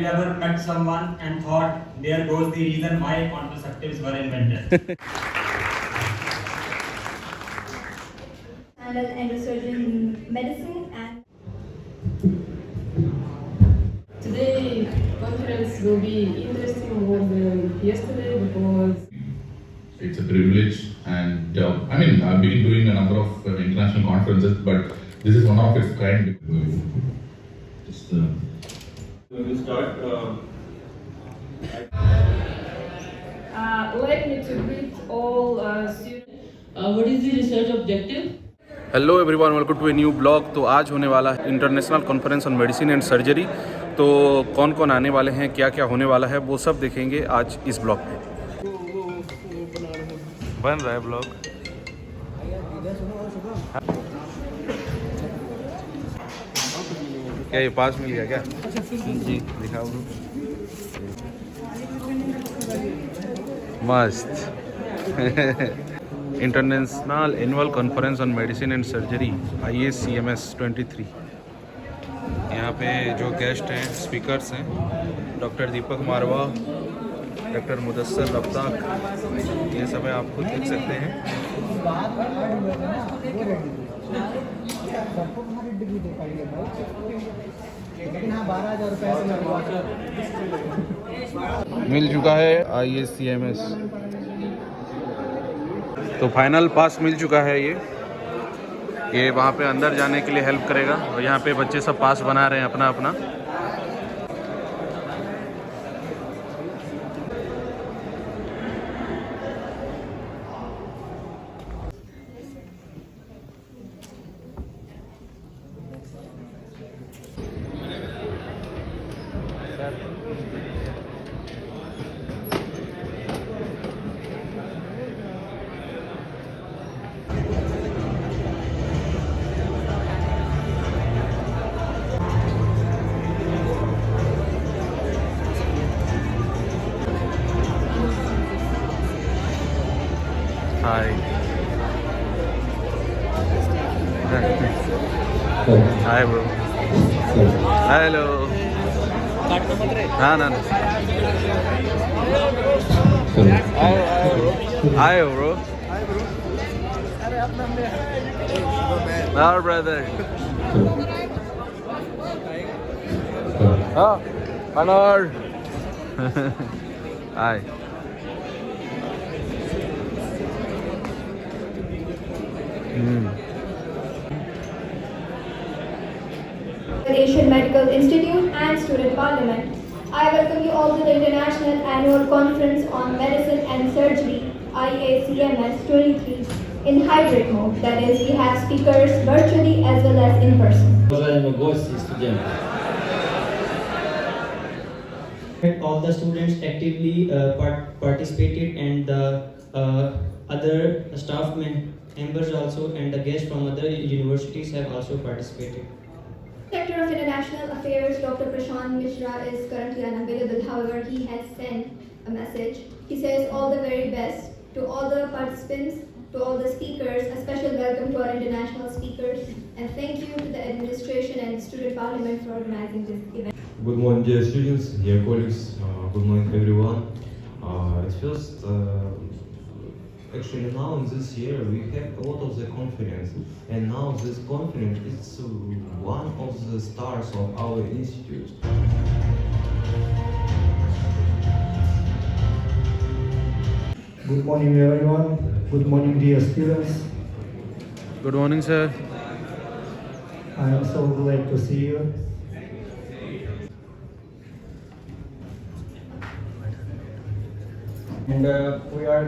you ever met someone and thought, there goes the reason why contraceptives were invented? And an endosurgeon in medicine and Today conference will be interesting more than yesterday because it's a privilege, and I've been doing a number of international conferences, but this is one of its kind. Just we start. let me to greet all students. What is the research objective? Hello everyone, welcome to a new blog. तो आज होने वाला है international conference on medicine and surgery. तो कौन कौन आने वाले हैं, क्या क्या होने वाला है, वो सब देखेंगे आज इस ब्लॉग में। बन रहा है ब्लॉग। क्या ये पास मिल गया क्या? जी दिखाओ। मस्त। International annual conference on medicine and surgery IACMS 23। यहाँ पे जो गेस्ट हैं, स्पीकर्स हैं, डॉक्टर दीपक मारवा, डॉक्टर मुदस्सर लब्ताक, ये सब है, आप खुद देख सकते हैं। मिल चुका है IACMS, तो फाइनल पास मिल चुका है। ये वहाँ पे अंदर जाने के लिए हेल्प करेगा, और यहाँ पे बच्चे सब पास बना रहे हैं अपना अपना। Hi. Hi bro. Hello. ना ना ना। Hi bro. Our brother. Oh, honor. Hi. Asian Medical Institute and Student Parliament. I welcome you all to the International Annual Conference on Medicine and Surgery IACMS 23 in hybrid mode. That is, we have speakers virtually as well as in person. Уважаемые гости, студенты. All the students actively participated, and the other staff members also and the guests from other universities have also participated. Director of International Affairs, Dr. Prashant Mishra, is currently unavailable. However, he has sent a message. He says all the very best to all the participants, to all the speakers. A special welcome to our international speakers, and thank you to the administration and Student Parliament for organizing this event. Good morning, dear students, dear colleagues. Good morning, everyone. At first, actually now in this year we have a lot of the conference, and now this conference is one of the stars of our institute. Good morning everyone. Good morning dear students. Good morning sir. I am so glad to see you. And we are,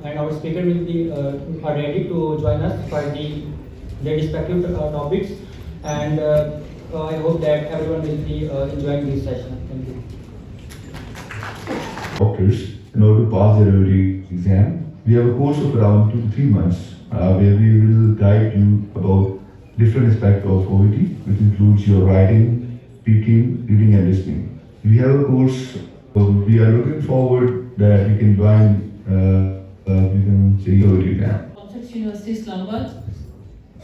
and our speaker will be are ready to join us for their respective topics. And I hope that everyone will be enjoying this session. Thank you. Doctors, in order to pass their OD exam, we have a course of around 2 to 3 months where we will guide you about different aspects of OD, which includes your writing, speaking, reading, and listening. We have a course. We are looking forward that you can join. We can say OD exam. Complex University Islamabad.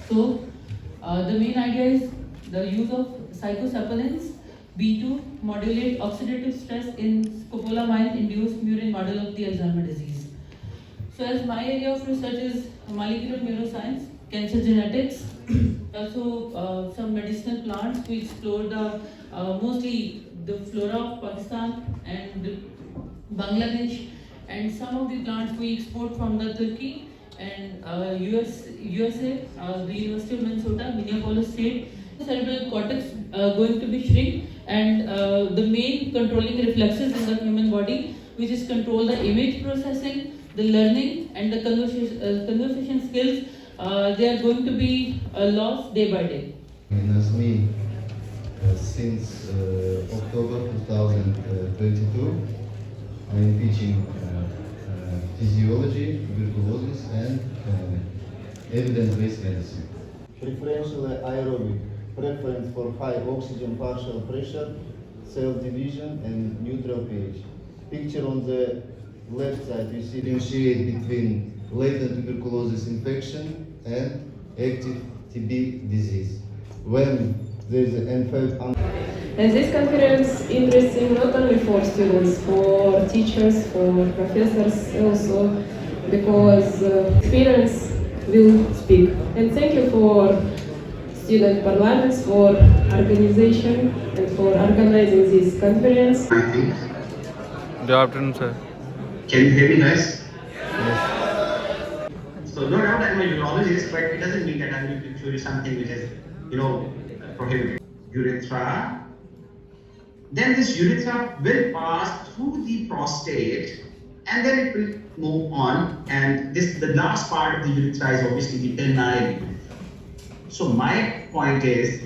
So the main idea is the use of psychosaponins B2, modulate oxidative stress in scopolamine-induced murine model of the Alzheimer's disease. So as my area of research is molecular neuroscience, cancer genetics, also some medicinal plants. We explore the mostly the flora of Pakistan and Bangladesh, and some of the plants we export from the Turkey and USA, the University of Minnesota, Minneapolis State. Cerebral cortex going to be shrink, and the main controlling reflexes in the human body, which is control the image processing, the learning, and the conversation skills. They are going to be lost day by day. As me, since October 2022, I am teaching physiology, tuberculosis, and evidence-based medicine. Preferential aerobic, preference for high oxygen partial pressure, cell division, and neutral pH. Picture on the left side, you see differentiate between latent tuberculosis infection and active TB disease. When there is an infection. And this conference is interesting not only for students, for teachers, for professors also, because experience will speak. And thank you for student parliaments, for organization and for organizing this conference. Good afternoon, sir. Can you hear me, guys? So no doubt I'm a urologist, but it doesn't mean that I'm going to show you something which is, prohibited. Urethra. Then this urethra will pass through the prostate, and then it will move on. And the last part of the urethra is obviously the penile. So my point is,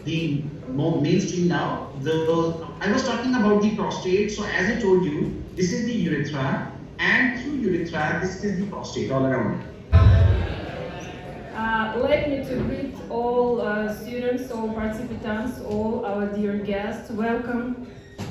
the more mainstream now, I was talking about the prostate. So as I told you, this is the urethra, and through urethra, this is the prostate all around. Let me to greet all students, all participants, all our dear guests. Welcome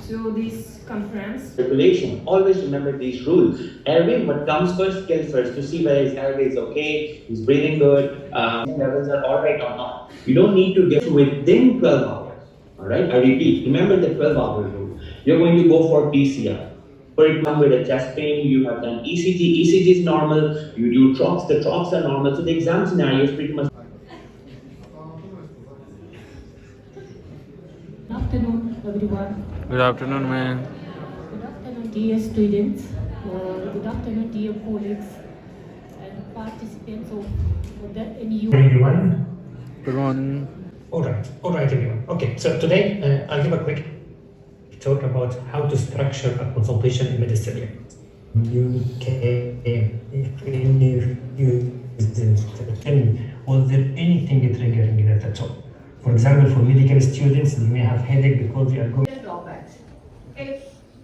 to this conference. Regulation. Always remember these rules. Airway, what comes first, kills first. To see whether his airway is okay, he's breathing good, levels are alright or not. You don't need to get within 12 hours. Alright? I repeat, remember the 12-hour rule. You're going to go for PCR. For example, with a chest pain, you have done ECG. ECG is normal. You do TROX. The TROX are normal. So the exam scenario is pretty much. Good afternoon, everyone. Good afternoon, ma'am. Good afternoon, dear students. Good afternoon, dear colleagues and participants of the NU. Everyone. Good morning. All right, everyone. Okay, so today I'll give a quick talk about how to structure a consultation in medicine. You can was there anything triggering that at all? For example, for medical students, they may have headache because they are going. Drawbacks. If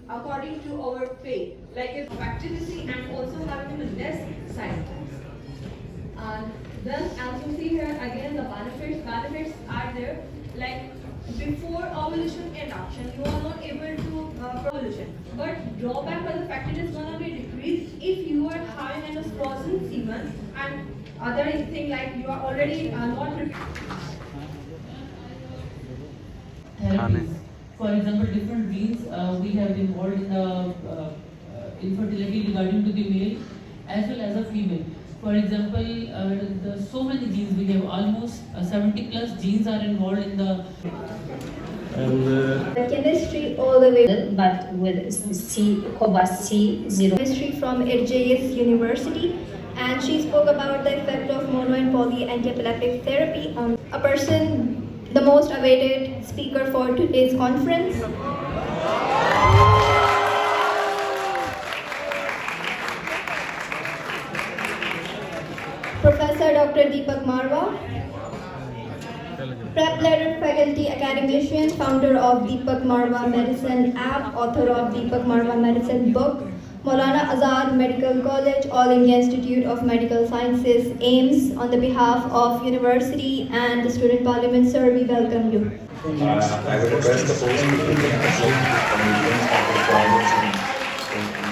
according to our faith, like if activity and also having less side effects. And then as you see here again the benefits are there, like before ovulation induction you are not able to ovulation, but drawback by the factor is going to be decreased if you are having a frozen semen and other thing like you are already not therapies. For example, different genes we have involved in the infertility regarding to the male as well as a female. For example, so many genes we have, almost 70 plus genes are involved in the chemistry all the way, but with Cobas C0. Chemistry from Kyrgyzstan University, and she spoke about the effect of mono and poly anti-epileptic therapy on a person, the most awaited speaker for today's conference. Professor Dr. Deepak Marwa, Prep Letter Faculty Academician, founder of Deepak Marwa Medicine app, author of Deepak Marwa Medicine book, Maulana Azad Medical College, All India Institute of Medical Sciences, AIMS, on the behalf of University and the Student Parliament, sir, we welcome you. I would request the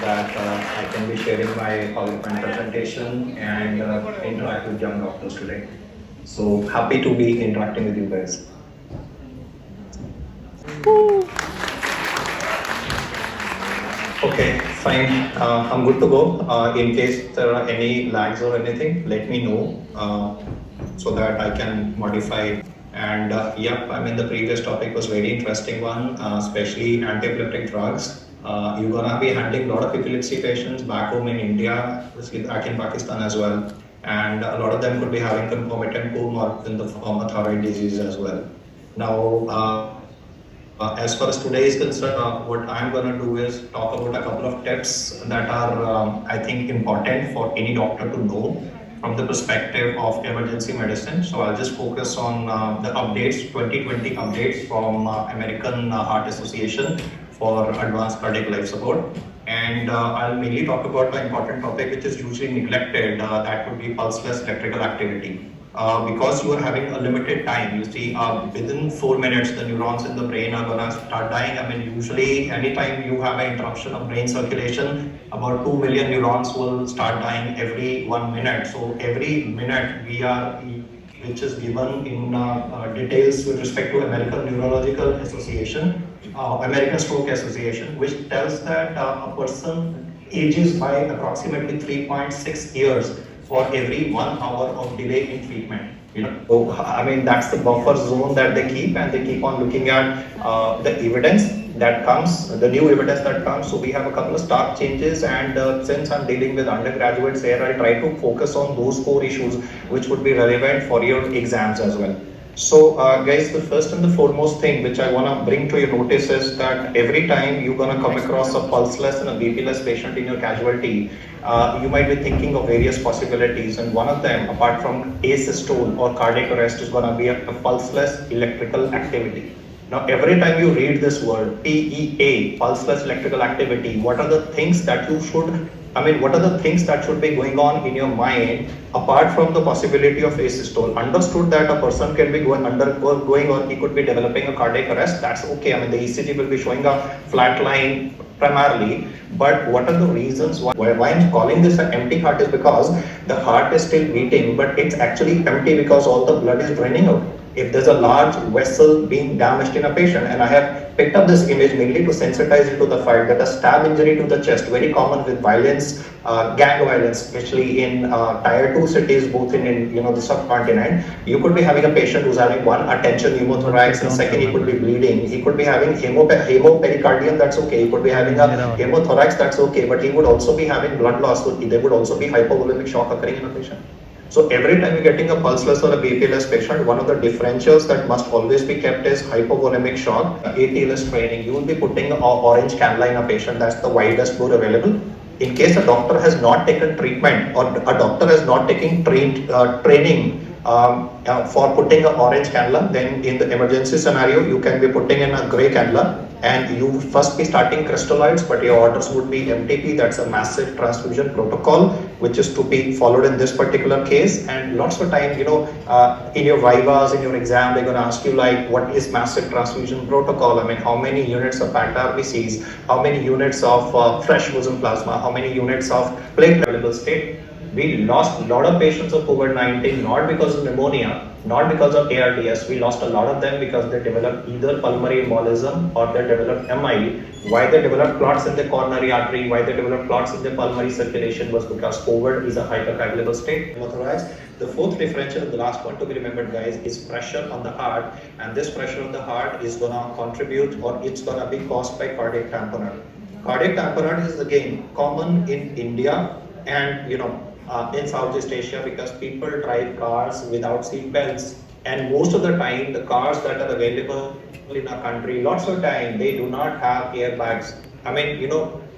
that I can be sharing my PowerPoint presentation and interact with young doctors today. So happy to be interacting with you guys. Okay, fine. I'm good to go. In case there are any lags or anything, let me know so that I can modify. And yeah, I mean the previous topic was very interesting one, especially anti-epileptic drugs. You're gonna be handling a lot of epilepsy patients back home in India, back in Pakistan as well. And a lot of them could be having concomitant comorbid in the form of thyroid disease as well. Now, as far as today is concerned, what I'm going to do is talk about a couple of tips that are, I think, important for any doctor to know from the perspective of emergency medicine. So I'll just focus on the updates, 2020 updates from American Heart Association for advanced cardiac life support. And I'll mainly talk about the important topic which is usually neglected, that would be pulseless electrical activity. Because you are having a limited time, you see, within 4 minutes, the neurons in the brain are going to start dying. I mean, usually, anytime you have an interruption of brain circulation, about 2 million neurons will start dying every 1 minute. So every minute which is given in details with respect to American Neurological Association, American Stroke Association, which tells that a person ages by approximately 3.6 years for every 1 hour of delay in treatment. So, I mean, that's the buffer zone that they keep, and they keep on looking at the evidence that comes, the new evidence that comes. So we have a couple of stark changes, and since I'm dealing with undergraduates here, I'll try to focus on those core issues which would be relevant for your exams as well. So guys, the first and the foremost thing which I want to bring to your notice is that every time you're going to come across a pulseless and a BP-less patient in your casualty, you might be thinking of various possibilities, and one of them, apart from asystole or cardiac arrest, is going to be a pulseless electrical activity. Now, every time you read this word, PEA, pulseless electrical activity, what are the things that you should, what are the things that should be going on in your mind apart from the possibility of asystole? Understood that a person can be going or he could be developing a cardiac arrest, that's okay. I mean, the ECG will be showing a flat line primarily, but what are the reasons why I'm calling this an empty heart is because the heart is still beating, but it's actually empty because all the blood is draining out. If there's a large vessel being damaged in a patient, and I have picked up this image mainly to sensitize you to the fact that a stab injury to the chest, very common with violence, gang violence, especially in tier 2 cities, both in the subcontinent. You could be having a patient who's having one attention pneumothorax, and second he could be bleeding. He could be having hemopericardium, that's okay. He could be having a hemothorax, that's okay. But he would also be having blood loss. So there would also be hypovolemic shock occurring in a patient. So every time you're getting a pulseless or a BP-less patient, one of the differentials that must always be kept is hypovolemic shock, AT-less training. You will be putting an orange cannula in a patient, that's the widest bore available. In case a doctor has not taken treatment or a doctor has not taken training for putting an orange cannula, then in the emergency scenario, you can be putting in a gray cannula. And you first be starting crystalloids, but your orders would be MTP, that's a massive transfusion protocol, which is to be followed in this particular case. And lots of time, in your vivas, in your exam, they're going to ask you like, what is massive transfusion protocol? I mean, how many units of packed RBCs, how many units of fresh frozen plasma, how many units of platelet available state? We lost a lot of patients of COVID-19, not because of pneumonia, not because of ARDS. We lost a lot of them because they developed either pulmonary embolism or they developed MI. Why they developed clots in the coronary artery, why they developed clots in the pulmonary circulation was because COVID is a hypercoagulable state. Pneumothorax. The fourth differential, the last one to be remembered, guys, is pressure on the heart. And this pressure on the heart is going to contribute, or it's going to be caused by cardiac tamponade. Cardiac tamponade is again common in India and in Southeast Asia because people drive cars without seat belts, and most of the time the cars that are available in our country, lots of time they do not have airbags. I mean,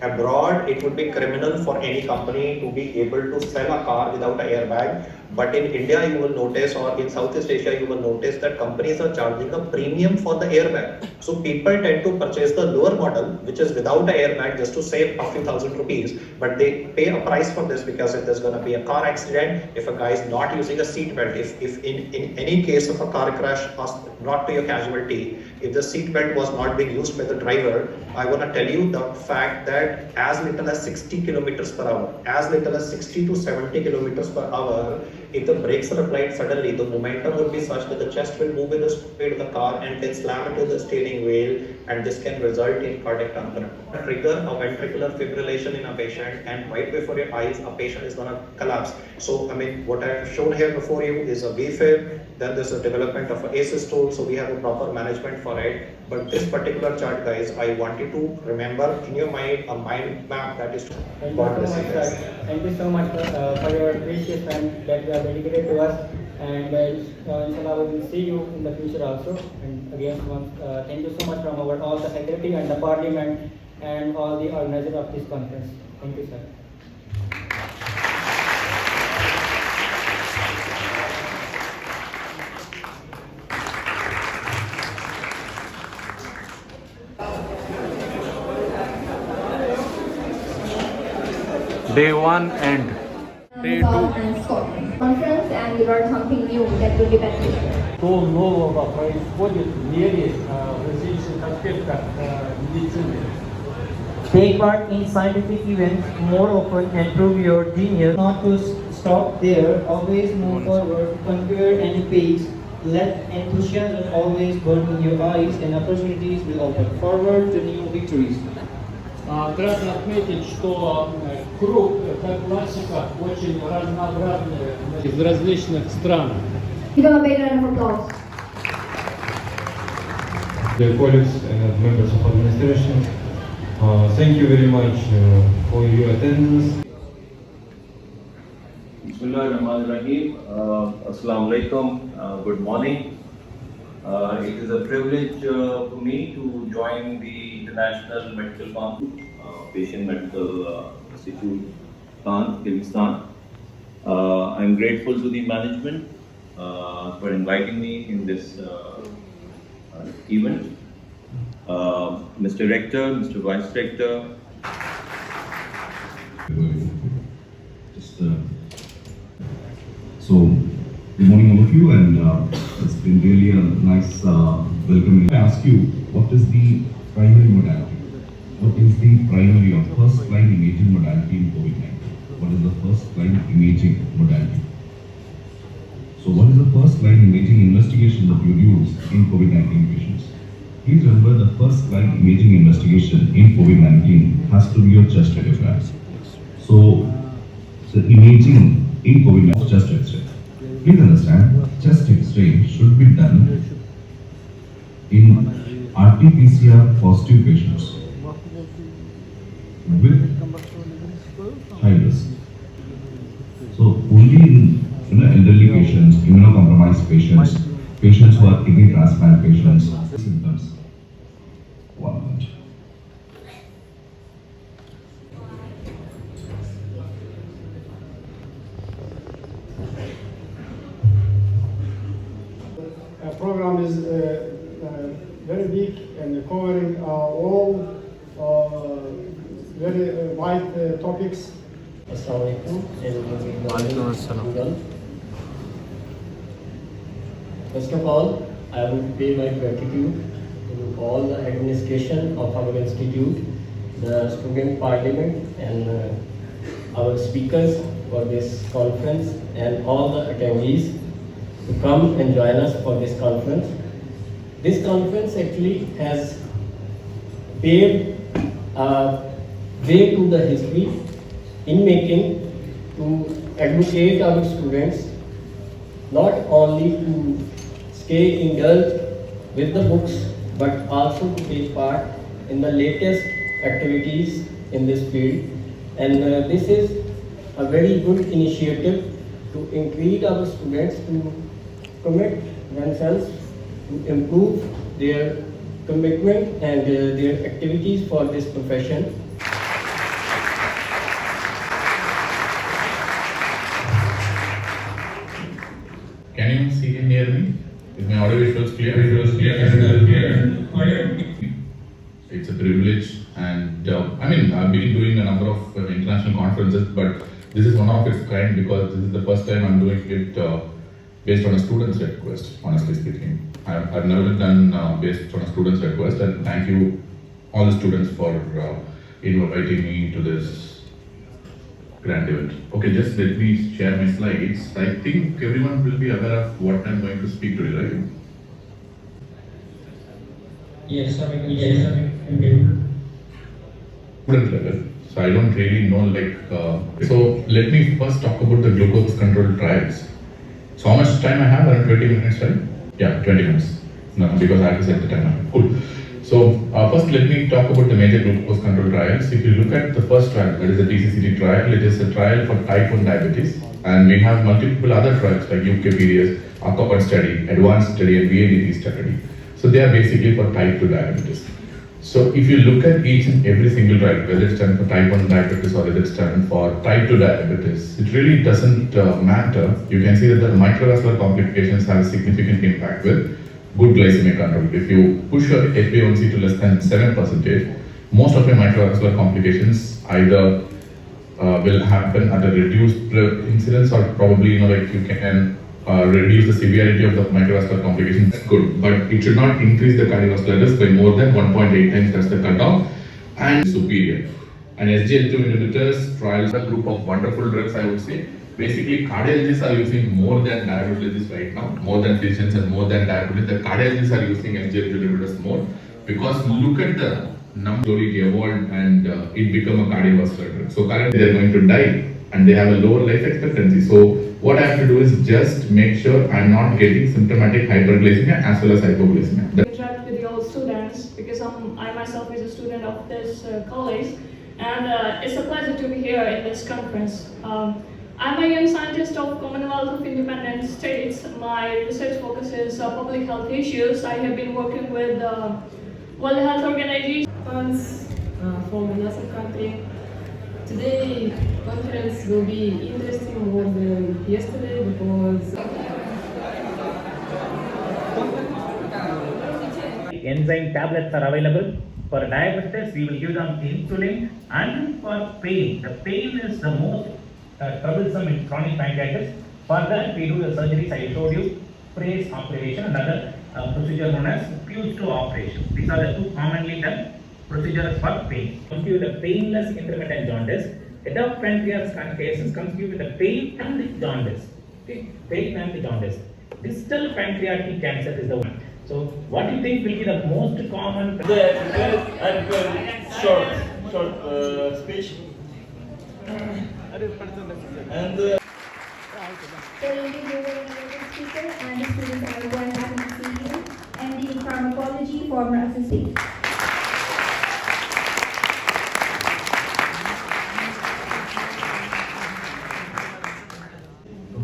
abroad it would be criminal for any company to be able to sell a car without an airbag. But in India, you will notice, or in Southeast Asia, you will notice that companies are charging a premium for the airbag. So people tend to purchase the lower model, which is without an airbag, just to save a few thousand rupees. But they pay a price for this because if there's going to be a car accident, if a guy is not using a seat belt, if in any case of a car crash, not to your casualty, if the seat belt was not being used by the driver, I want to tell you the fact that as little as 60 kilometers per hour, as little as 60 to 70 kilometers per hour, if the brakes are applied suddenly, the momentum would be such that the chest will move with the speed of the car and can slam into the steering wheel, and this can result in cardiac tamponade. Trigger a ventricular fibrillation in a patient, and right before your eyes, a patient is going to collapse. So, I mean, what I've shown here before you is a V-fib, then there's a development of an asystole, so we have a proper management for it. But this particular chart, guys, I want you to remember in your mind a mind map that is. Thank you so much for your precious time that you have dedicated to us, and inshallah we will see you in the future also. And again, thank you so much from all the secretary and the parliament and all the organizers of this conference. Thank you, sir. Day 1 and Day 2. Conference, and you learn something new that will be beneficial. Что нового происходит в мире в различных аспектах медицины? Take part in scientific events more often and prove your genius. Not to stop there, always move forward, conquer any pace. Let enthusiasm always burn in your eyes, and opportunities will open forward to new victories. Важно отметить, что круг, как классика, очень разнообразный из различных стран. Give them a big round of applause. Dear colleagues and members of administration, thank you very much for your attendance. Bismillahirrahmanirrahim. Assalamu alaikum. Good morning. It is a privilege for me to join the International Medical Conference, Patient Medical Institute, Kyrgyzstan. I am grateful to the management for inviting me in this event. Mr. Rector, Mr. Vice Rector. So, good morning all of you, and it's been really a nice welcoming. I ask you, what is the primary modality? What is the primary or first line imaging modality in COVID-19? What is the first line imaging modality? So what is the first line imaging investigation that you use in COVID-19 patients? Please remember, the first line imaging investigation in COVID-19 has to be your chest radiograph. So the imaging in COVID-19 is chest X-ray. Please understand, chest X-ray should be done in RT-PCR positive patients with high risk. So only in elderly patients, immunocompromised patients, patients who are kidney transplant patients, symptoms. 1 minute. Program is very big and covering all very wide topics. Assalamualaikum and good morning. First of all, I would pay my gratitude to all the administration of our institute, the student parliament, and our speakers for this conference, and all the attendees to come and join us for this conference. This conference actually has paved a way to the history in making to educate our students not only to stay indulged with the books but also to take part in the latest activities in this field, and this is a very good initiative to encourage our students to commit themselves to improve their commitment and their activities for this profession. Can you see and hear me? Is my audio visuals clear? It's a privilege, and I've been doing a number of international conferences, but this is one of its kind because this is the first time I'm doing it based on a student's request, honestly speaking. I've never done based on a student's request, and thank you all the students for inviting me to this grand event. Okay, just let me share my slides. I think everyone will be aware of what I'm going to speak today, right? Yes, sir. Student level. So I don't really know so let me first talk about the glucose control trials. So how much time I have? Around 20 minutes, right? Yeah, 20 minutes. No, because I have to set the timer. Cool. So first let me talk about the major glucose control trials. If you look at the first trial, that is the TCCT trial, it is a trial for type 1 diabetes. And we have multiple other trials like UKPDS, ACOPAD study, advanced study and VADT study. So they are basically for type 2 diabetes. So if you look at each and every single trial, whether it's done for type 1 diabetes or whether it's done for type 2 diabetes, it really doesn't matter. You can see that the microvascular complications have a significant impact with good glycemic control. If you push your HbA1c to less than 7%, most of your microvascular complications either will happen at a reduced incidence or probably you can reduce the severity of the microvascular complications. That's good, but it should not increase the cardiovascular risk by more than 1.8 times. That's the cutoff and superior. And SGLT2 inhibitors trials a group of wonderful drugs, I would say. Basically, cardiologists are using more than diabetologists right now, more than physicians and more than diabetologists. The cardiologists are using SGLT2 inhibitors more because look at the number slowly evolved and it become a cardiovascular drug. So currently they are going to die and they have a lower life expectancy. So what I have to do is just make sure I'm not getting symptomatic hyperglycemia as well as hypoglycemia. Interact with the old students because I myself is a student of this college, and it's a pleasure to be here in this conference. I'm a young scientist of Commonwealth of Independent States. My research focuses public health issues. I have been working with World Health Organization. Funds from another country. Today conference will be interesting more than yesterday because enzyme tablets are available. For diabetes, we will give them insulin, and for pain, the pain is the most troublesome in chronic pancreatitis. For that, we do the surgeries I showed you, PRACE operation, another procedure known as Pusto operation. These are the two commonly done procedures for pain. Comes to you with the painless intermittent jaundice. Head of pancreas cases comes to you with the pain and the jaundice. Okay? Pain and the jaundice. Distal pancreatic cancer is the one. So, what do you think will be the most common? Short speech. And So ladies, we were innovative speaker and the students are very happy to see you. MD in Pharmacology, former assistant.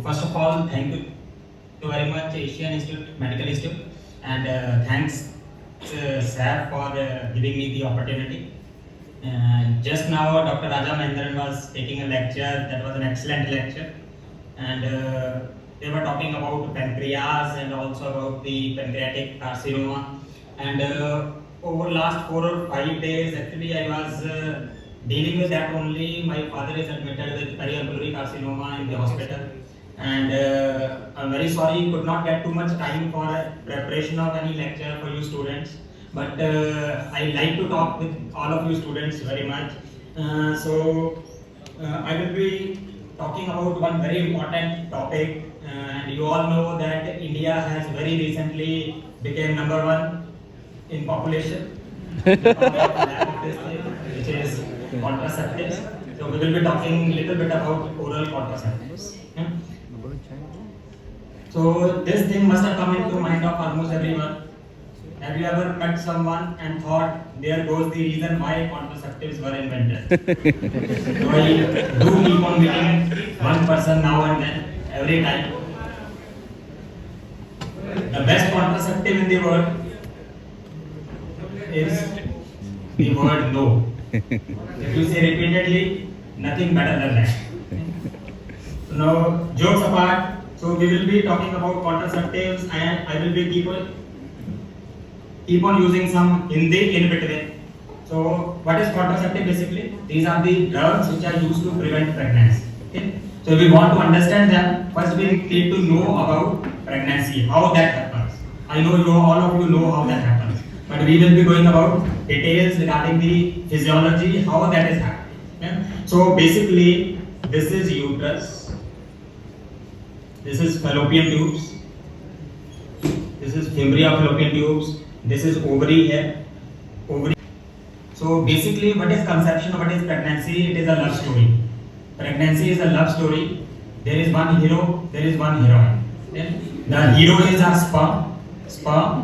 First of all, thank you very much Asian Institute, Medical Institute, and thanks sir for giving me the opportunity. Just now Dr. Raja Mahendran was taking a lecture, that was an excellent lecture, and they were talking about pancreas and also about the pancreatic carcinoma, and over last 4 or 5 days actually I was dealing with that only. My father is admitted with perialveolar carcinoma in the hospital, and I'm very sorry could not get too much time for preparation of any lecture for you students, but I like to talk with all of you students very much. So I will be talking about one very important topic, and you all know that India has very recently become #1 in population, which is contraceptives. So we will be talking a little bit about oral contraceptives. Yeah? So this thing must have come into mind of almost everyone. Have you ever met someone and thought, there goes the reason why contraceptives were invented? So I do keep on meeting one person now and then, every time. The best contraceptive in the world is the word no. If you say repeatedly, nothing better than that. So now, jokes apart, so we will be talking about contraceptives, and I will be keep on using some Hindi in between. So what is contraceptive basically? These are the drugs which are used to prevent pregnancy. Okay? So if we want to understand them, first we need to know about pregnancy, how that happens. I know all of you know how that happens, but we will be going about details regarding the physiology, how that is happening. Yeah? So basically, this is uterus, this is fallopian tubes, this is fimbrial fallopian tubes, this is ovary here, ovary. So basically, what is conception, what is pregnancy? It is a love story. Pregnancy is a love story. There is one hero, there is one heroine. Yeah? The hero is our sperm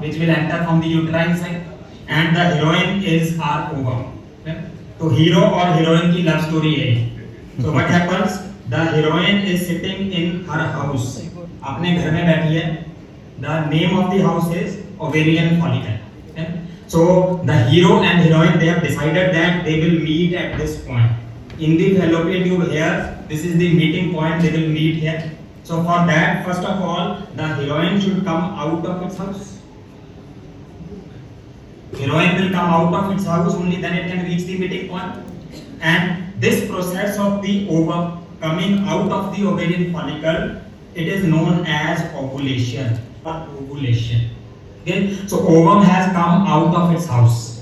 which will enter from the uterine side, and the heroine is our ovum. Yeah? So hero or heroine की love story है. So what happens? The heroine is sitting in her house. अपने घर में बैठी है. The name of the house is ovarian follicle. Yeah? So the hero and heroine, they have decided that they will meet at this point. In the fallopian tube here, this is the meeting point, they will meet here. So for that, first of all, the heroine should come out of its house. Heroine will come out of its house, only then it can reach the meeting point. And this process of the ovum coming out of the ovarian follicle, it is known as ovulation. Okay? So ovum has come out of its house,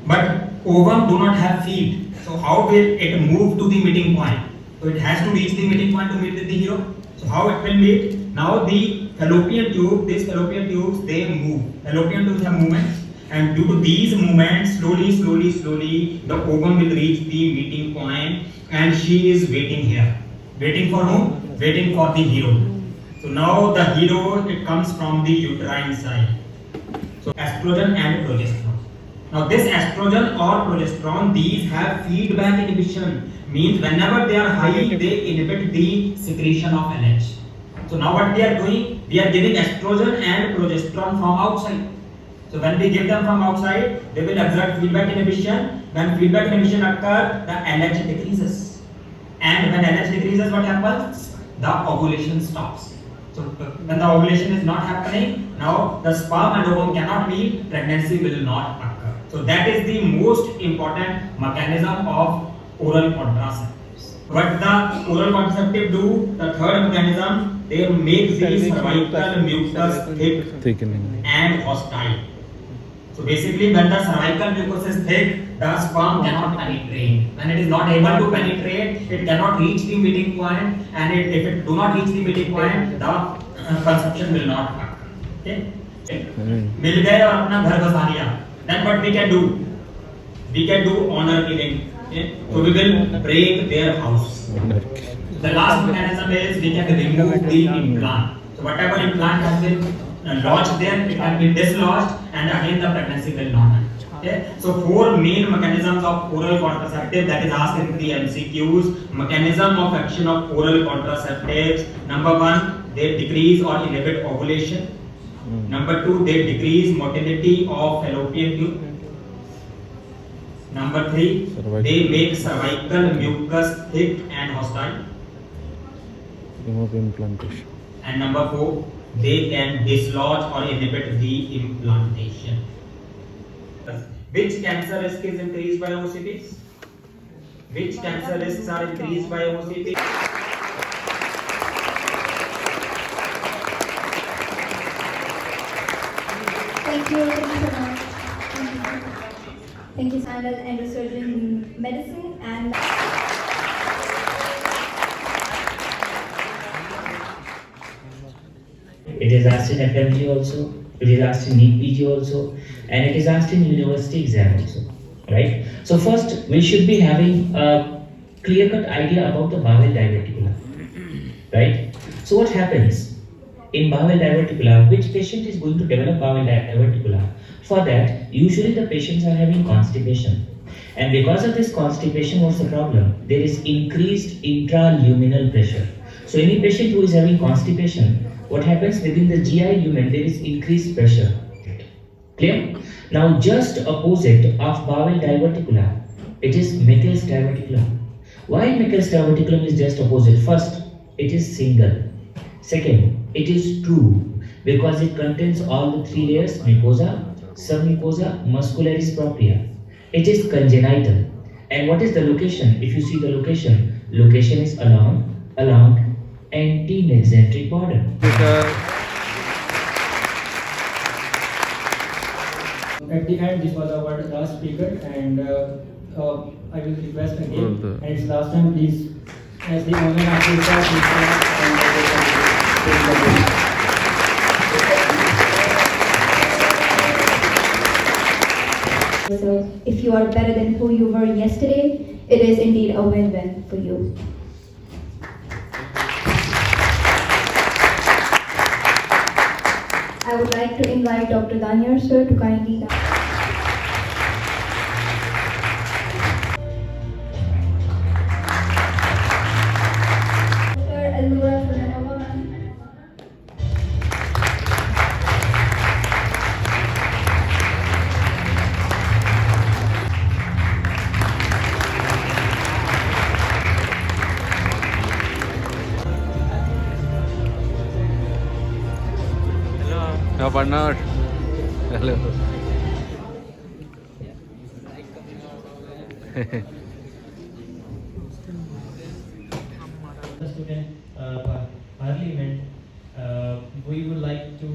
but ovum do not have feet. So how will it move to the meeting point? So it has to reach the meeting point to meet with the hero. So how it will meet? Now the fallopian tube, these fallopian tubes, they move. Fallopian tubes have movements, and due to these movements, slowly, the ovum will reach the meeting point, and she is waiting here. Waiting for whom? Waiting for the hero. So now the hero, it comes from the uterine side. So estrogen and progesterone. Now this estrogen or progesterone, these have feedback inhibition. Means whenever they are high, they inhibit the secretion of LH. So now what we are doing? We are giving estrogen and progesterone from outside. So when we give them from outside, they will exert feedback inhibition. When feedback inhibition occurs, the LH decreases. And when LH decreases, what happens? The ovulation stops. So when the ovulation is not happening, now the sperm and ovum cannot meet, pregnancy will not occur. So that is the most important mechanism of oral contraceptives. What the oral contraceptive do? The third mechanism, they make the cervical mucus thick and hostile. So basically, when the cervical mucus is thick, the sperm cannot penetrate. When it is not able to penetrate, it cannot reach the meeting point, and if it do not reach the meeting point, the conception will not occur. Okay? मिल गए और अपना घर बसा लिया. Then what we can do? We can do honor killing. Okay? So we will break their house. The last mechanism is we can remove the implant. So whatever implant has been lodged there, it can be dislodged, and again the pregnancy will not happen. Okay? So four main mechanisms of oral contraceptive that is asked in the MCQs. Mechanism of action of oral contraceptives. Number one, they decrease or inhibit ovulation. Number two, they decrease motility of fallopian tube. Number three, they make cervical mucus thick and hostile. Remove implantation. And number four, they can dislodge or inhibit the implantation. Which cancer risk is increased by OCTs? Which cancer risks are increased by OCTs? Thank you so much. Thank you, Sandal, endosurgeon in medicine and. It is asked in FMG also, it is asked in NEET PG also, and it is asked in university exam also, right? So first, we should be having a clear-cut idea about the bowel diverticula, right? So what happens in bowel diverticula? Which patient is going to develop bowel diverticula? For that, usually the patients are having constipation. And because of this constipation, what's the problem? There is increased intraluminal pressure. So any patient who is having constipation, what happens within the GI lumen, there is increased pressure. Clear? Now just opposite of bowel diverticula, it is Meckel's diverticulum. Why Meckel's diverticulum is just opposite? First, it is single. Second, it is true because it contains all the three layers: mucosa, submucosa, muscularis propria. It is congenital. And what is the location? If you see the location, location is along anti-mesenteric border. at the end, this was our last speaker, and I will request again, and it's last time, please, as the owner of this So if you are better than who you were yesterday, it is indeed a win-win for you. I would like to invite Dr. Danyar sir to kindly No, partner. Hello. Student parliament, we would like to